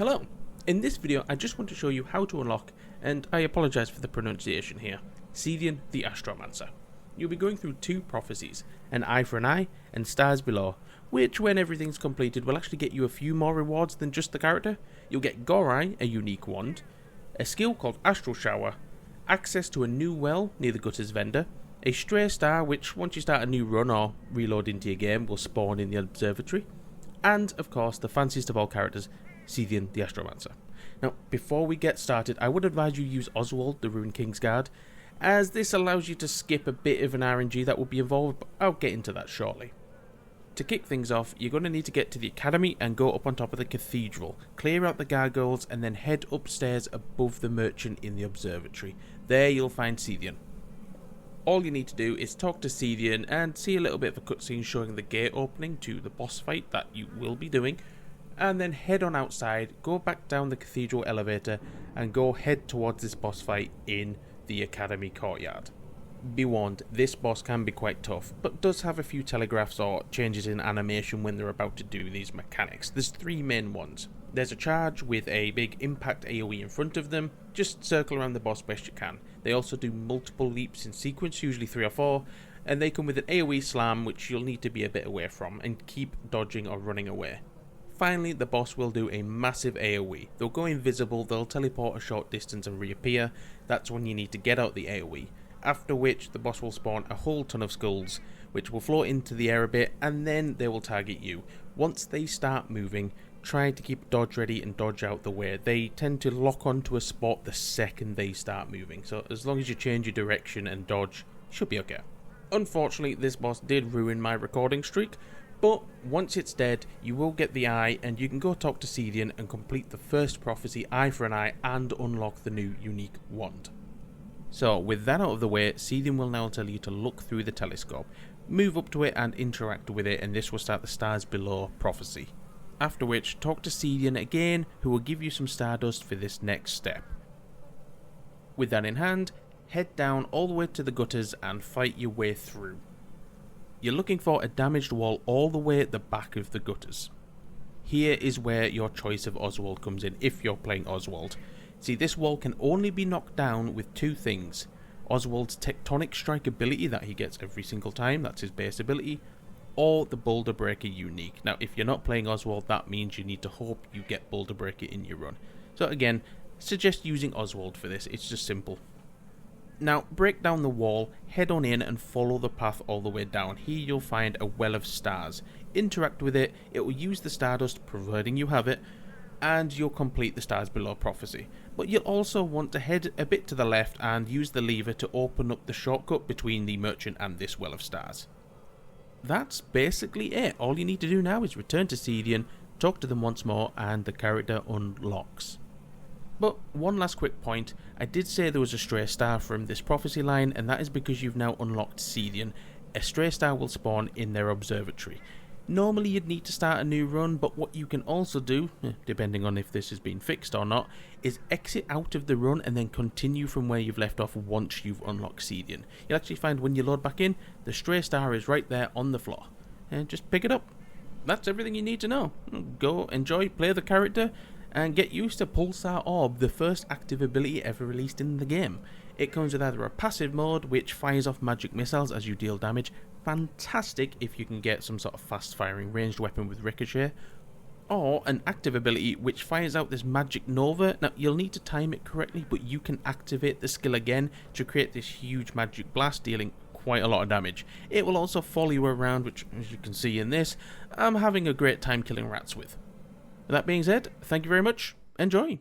Hello! In this video I just want to show you how to unlock, and I apologise for the pronunciation here, Sethian the Astromancer. You'll be going through two prophecies, an eye for an eye and stars below, which when everything's completed will actually get you a few more rewards than just the character. You'll get Gorai, a unique wand, a skill called Astral Shower, access to a new well near the Gutters vendor, a stray star which once you start a new run or reload into your game will spawn in the observatory, and of course the fanciest of all characters, Sethian the Astromancer. Now before we get started I would advise you use Oswald the Ruined King's Guard, as this allows you to skip a bit of an RNG that will be involved, but I'll get into that shortly. To kick things off, you're going to need to get to the academy and go up on top of the cathedral, clear out the gargoyles and then head upstairs above the merchant in the observatory. There you'll find Sethian. All you need to do is talk to Sethian and see a little bit of a cutscene showing the gate opening to the boss fight that you will be doing, and then head on outside, go back down the cathedral elevator and go head towards this boss fight in the academy courtyard. Be warned, this boss can be quite tough, but does have a few telegraphs or changes in animation when they're about to do these mechanics. There's three main ones. There's a charge with a big impact AoE in front of them, just circle around the boss best you can. They also do multiple leaps in sequence, usually 3 or 4, and they come with an AoE slam which you'll need to be a bit away from and keep dodging or running away. Finally, the boss will do a massive AoE. They'll go invisible, they'll teleport a short distance and reappear. That's when you need to get out the AoE. After which the boss will spawn a whole ton of skulls which will float into the air a bit and then they will target you. Once they start moving, try to keep dodge ready and dodge out the way. They tend to lock onto a spot the second they start moving, so as long as you change your direction and dodge, you should be okay. Unfortunately, this boss did ruin my recording streak, but once it's dead, you will get the eye and you can go talk to Sethian and complete the first prophecy, Eye for an Eye, and unlock the new unique wand. So with that out of the way, Sethian will now tell you to look through the telescope, move up to it and interact with it, and this will start the stars below prophecy. After which, talk to Sethian again, who will give you some stardust for this next step. With that in hand, head down all the way to the gutters and fight your way through. You're looking for a damaged wall all the way at the back of the gutters. Here is where your choice of Oswald comes in if you're playing Oswald. See, this wall can only be knocked down with two things. Oswald's Tectonic Strike ability that he gets every single time, that's his base ability, or the Boulder Breaker unique. Now if you're not playing Oswald, that means you need to hope you get Boulder Breaker in your run. So again, suggest using Oswald for this, it's just simple. Now break down the wall, head on in and follow the path all the way down. Here you'll find a well of stars. Interact with it, it will use the stardust providing you have it, and you'll complete the stars below prophecy. But you'll also want to head a bit to the left and use the lever to open up the shortcut between the merchant and this well of stars. That's basically it. All you need to do now is return to Sethian, talk to them once more, and the character unlocks. But one last quick point, I did say there was a stray star from this prophecy line, and that is because you've now unlocked Sethian. A stray star will spawn in their observatory. Normally you'd need to start a new run, but what you can also do, depending on if this has been fixed or not, is exit out of the run and then continue from where you've left off once you've unlocked Sethian. You'll actually find when you load back in, the stray star is right there on the floor. And just pick it up. That's everything you need to know. Go, enjoy, play the character, and get used to Pulsar Orb, the first active ability ever released in the game. It comes with either a passive mode, which fires off magic missiles as you deal damage, fantastic if you can get some sort of fast firing ranged weapon with ricochet, or an active ability which fires out this magic nova. Now you'll need to time it correctly, but you can activate the skill again to create this huge magic blast dealing quite a lot of damage. It will also follow you around, which as you can see in this, I'm having a great time killing rats with. That being said, thank you very much, enjoy!